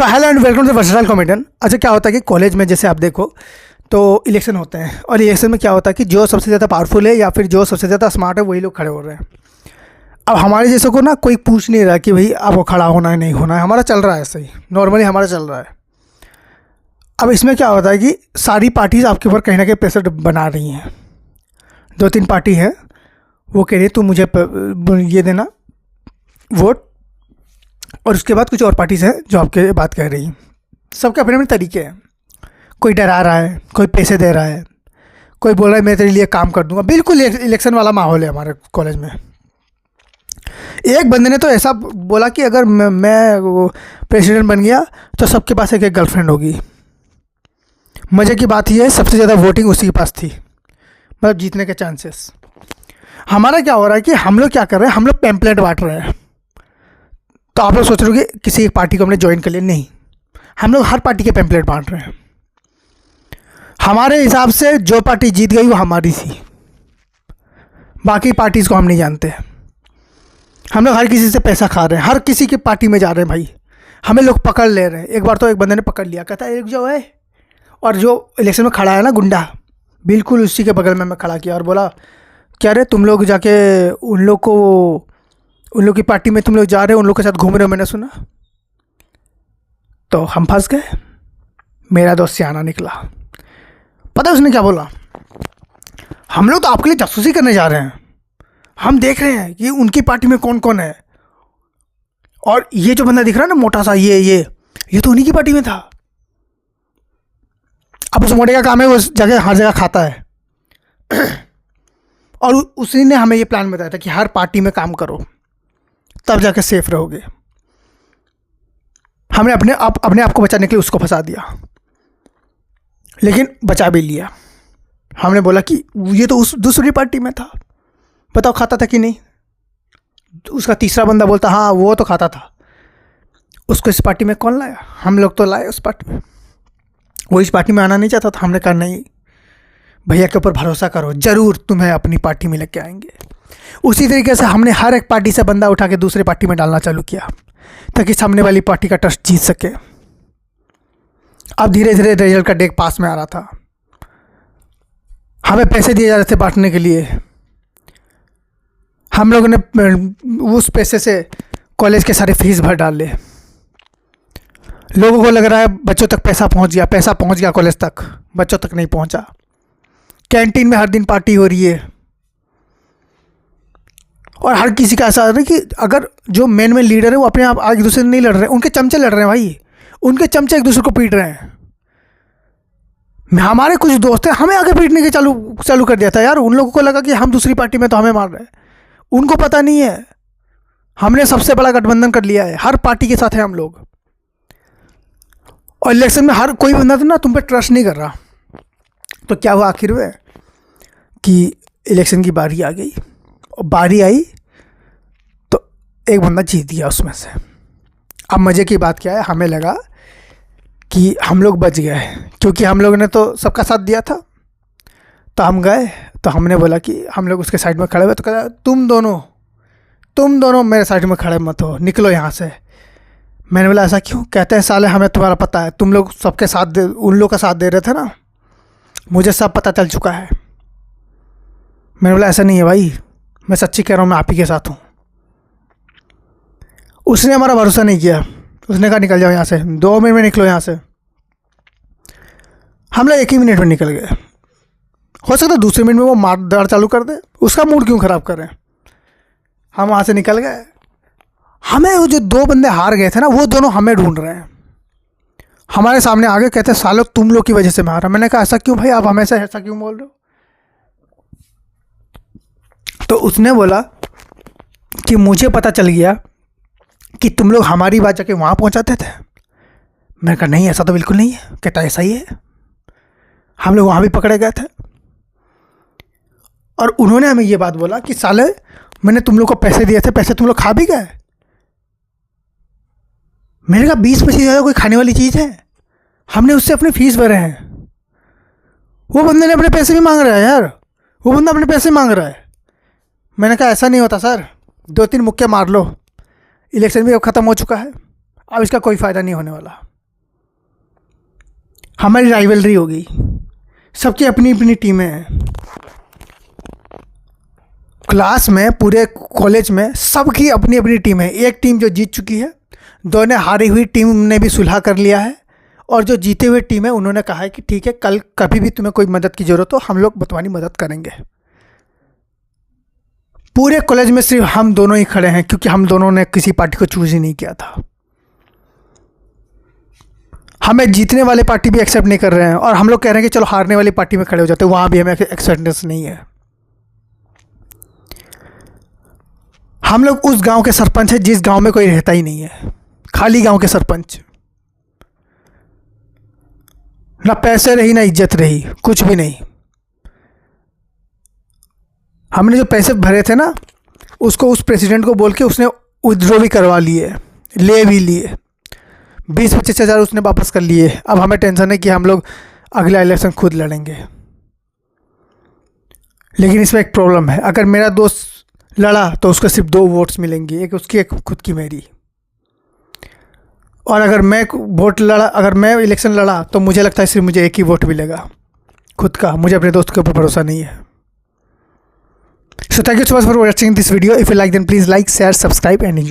So hello and welcome to versatile comedian. अच्छा, क्या होता है कि कॉलेज में जैसे आप देखो तो इलेक्शन होते हैं, और इलेक्शन में क्या होता है कि जो सबसे ज़्यादा पावरफुल है या फिर जो सबसे ज़्यादा स्मार्ट है वही लोग खड़े हो रहे हैं। अब हमारे जैसे को ना कोई पूछ नहीं रहा कि भाई आपको खड़ा होना है नहीं होना है, हमारा चल रहा है ऐसे ही नॉर्मली हमारा चल रहा है। अब इसमें क्या होता है कि सारी पार्टीज आपके ऊपर कहीं ना कहीं प्रेशर बना रही हैं। 2-3 पार्टी है वो कह रही है तुम मुझे ये देना वोट, और उसके बाद कुछ और पार्टीज हैं जो आपके बात कह रही हैं। सबके अपने अपने तरीके हैं। कोई डरा रहा है, कोई पैसे दे रहा है, कोई बोल रहा है मैं तेरे लिए काम कर दूंगा। बिल्कुल इलेक्शन वाला माहौल है हमारे कॉलेज में। एक बंदे ने तो ऐसा बोला कि अगर मैं प्रेसिडेंट बन गया तो सबके पास एक एक गर्लफ्रेंड होगी। मज़े की बात यह है सबसे ज़्यादा वोटिंग उसी के पास थी, मतलब जीतने के चांसेस। हमारा क्या हो रहा है कि हम लोग क्या कर रहे हैं, हम लोग पैम्पलेट बांट रहे हैं। तो आप लोग सोच रहे हो कि किसी एक पार्टी को हमने ज्वाइन कर लिया, नहीं, हम लोग हर पार्टी के पैम्पलेट बांट रहे हैं। हमारे हिसाब से जो पार्टी जीत गई वो हमारी थी, बाकी पार्टीज़ को हम नहीं जानते। हम लोग हर किसी से पैसा खा रहे हैं, हर किसी की पार्टी में जा रहे हैं भाई। हमें लोग पकड़ ले रहे हैं। एक बार तो एक बंदे ने पकड़ लिया, कहता है एक जो है, और जो इलेक्शन में खड़ा है ना गुंडा, बिल्कुल उसी के बगल में मैं खड़ा किया और बोला क्या रे तुम लोग जाके उन लोग की पार्टी में तुम लोग जा रहे हो, उन लोग के साथ घूम रहे हो, मैंने सुना। तो हम फंस गए। मेरा दोस्त सियाना निकला। पता है उसने क्या बोला, हम लोग तो आपके लिए जासूसी करने जा रहे हैं, हम देख रहे हैं कि उनकी पार्टी में कौन कौन है, और ये जो बंदा दिख रहा है ना मोटा सा, ये तो उन्हीं की पार्टी में था। अब उस मोटे का काम है वो जगह हर जगह खाता है। और उसी ने हमें ये प्लान बताया था कि हर पार्टी में काम करो तब जाके सेफ रहोगे। हमने अपने आप को बचाने के लिए उसको फंसा दिया, लेकिन बचा भी लिया। हमने बोला कि ये तो उस दूसरी पार्टी में था, बताओ खाता था कि नहीं। उसका तीसरा बंदा बोलता हाँ वो तो खाता था। उसको इस पार्टी में कौन लाया, हम लोग तो लाए उस पार्टी में। वो इस पार्टी में आना नहीं चाहता था। हमने कहा नहीं भैया के ऊपर भरोसा करो, ज़रूर तुम्हें अपनी पार्टी में लेके आएंगे। उसी तरीके से हमने हर एक पार्टी से बंदा उठा के दूसरी पार्टी में डालना चालू किया ताकि सामने वाली पार्टी का ट्रस्ट जीत सके। अब धीरे धीरे रिजल्ट का डेट पास में आ रहा था। हमें पैसे दिए जा रहे थे बांटने के लिए। हम लोगों ने उस पैसे से कॉलेज के सारे फीस भर डाले। लोगों को लग रहा है बच्चों तक पैसा पहुंच गया कॉलेज तक, बच्चों तक नहीं पहुंचा। कैंटीन में हर दिन पार्टी हो रही है, और हर किसी का ऐसा है कि अगर जो मेन लीडर है वो अपने आप एक दूसरे से नहीं लड़ रहे, उनके चमचे लड़ रहे हैं भाई। उनके चमचे एक दूसरे को पीट रहे हैं। हमारे कुछ दोस्त हैं, हमें आगे पीटने के चालू कर दिया था यार। उन लोगों को लगा कि हम दूसरी पार्टी में तो हमें मार रहे हैं, उनको पता नहीं है हमने सबसे बड़ा गठबंधन कर लिया है, हर पार्टी के साथ है हम लोग। और इलेक्शन में हर कोई बंदा तो ना तुम पे ट्रस्ट नहीं कर रहा। तो क्या हुआ आखिर में कि इलेक्शन की बारी आ गई, और बारी आई तो एक बंदा जीत गया उसमें से। अब मज़े की बात क्या है, हमें लगा कि हम लोग बच गए, क्योंकि हम लोगों ने तो सबका साथ दिया था। तो हम गए, तो हमने बोला कि हम लोग उसके साइड में खड़े हुए, तो कहता तुम दोनों मेरे साइड में खड़े मत हो, निकलो यहाँ से। मैंने बोला ऐसा क्यों। कहते हैं साले हमें तुम्हारा पता है, तुम लोग सबके साथ उन लोग का साथ दे रहे थे ना, मुझे सब पता चल चुका है। मैंने बोला ऐसा नहीं है भाई, मैं सच्ची कह रहा हूँ, मैं आप ही के साथ हूँ। उसने हमारा भरोसा नहीं किया। उसने कहा निकल जाओ यहाँ से, 2 मिनट में निकलो यहाँ से। हम लोग 1 ही मिनट में निकल गए। हो सकता है दूसरे मिनट में वो मार दाड़ चालू कर दे, उसका मूड क्यों ख़राब करें। हम वहाँ से निकल गए। हमें वो जो 2 बंदे हार गए थे ना, वो दोनों हमें ढूंढ रहे हैं। हमारे सामने आगे कहते सालों तुम लोग की वजह से मैं हारा। मैंने कहा ऐसा क्यों भाई, आप हमेशा ऐसा क्यों बोल रहे हो। तो उसने बोला कि मुझे पता चल गया कि तुम लोग हमारी बात जाके वहाँ पहुँचाते थे। मैंने कहा नहीं ऐसा तो बिल्कुल नहीं है। कहता ऐसा ही है, हम लोग वहाँ भी पकड़े गए थे। और उन्होंने हमें ये बात बोला कि साले मैंने तुम लोग को पैसे दिए थे, पैसे तुम लोग खा भी गए। मैंने कहा 20-25 हज़ार कोई खाने वाली चीज़ है, हमने उससे अपनी फीस भरे हैं। वो बंदे ने अपने पैसे भी मांग रहा है यार, वो बंदा अपने पैसे मांग रहा है। मैंने कहा ऐसा नहीं होता सर, 2-3 मुक्के मार लो, इलेक्शन भी अब ख़त्म हो चुका है, अब इसका कोई फ़ायदा नहीं होने वाला। हमारी राइवलरी होगी, सबकी अपनी अपनी टीमें हैं। क्लास में, पूरे कॉलेज में सबकी अपनी अपनी टीम है। एक टीम जो जीत चुकी है, दोनों हारी हुई टीम ने भी सुलह कर लिया है, और जो जीते हुए टीम है उन्होंने कहा है कि ठीक है, कल कभी भी तुम्हें कोई मदद की ज़रूरत हो हम लोग तुम्हारी मदद करेंगे। पूरे कॉलेज में सिर्फ हम दोनों ही खड़े हैं, क्योंकि हम दोनों ने किसी पार्टी को चूज ही नहीं किया था। हमें जीतने वाले पार्टी भी एक्सेप्ट नहीं कर रहे हैं, और हम लोग कह रहे हैं कि चलो हारने वाली पार्टी में खड़े हो जाते हैं, वहाँ भी हमें एक्सेप्टेंस नहीं है। हम लोग उस गांव के सरपंच हैं जिस गांव में कोई रहता ही नहीं है, खाली गांव के सरपंच। ना पैसे रही, ना इज्जत रही, कुछ भी नहीं। हमने जो पैसे भरे थे ना, उसको उस प्रेसिडेंट को बोल के उसने विथड्रॉ भी करवा लिए, ले भी लिए। 20-25 हज़ार उसने वापस कर लिए। अब हमें टेंशन है कि हम लोग अगला इलेक्शन खुद लड़ेंगे। लेकिन इसमें एक प्रॉब्लम है, अगर मेरा दोस्त लड़ा तो उसको सिर्फ 2 वोट्स मिलेंगी, एक उसकी एक खुद की मेरी। और अगर मैं इलेक्शन लड़ा तो मुझे लगता है सिर्फ मुझे एक ही वोट मिलेगा खुद का। मुझे अपने दोस्त के ऊपर भरोसा नहीं है। So thank you so much for watching this video. If you like, then please like, share, subscribe and enjoy.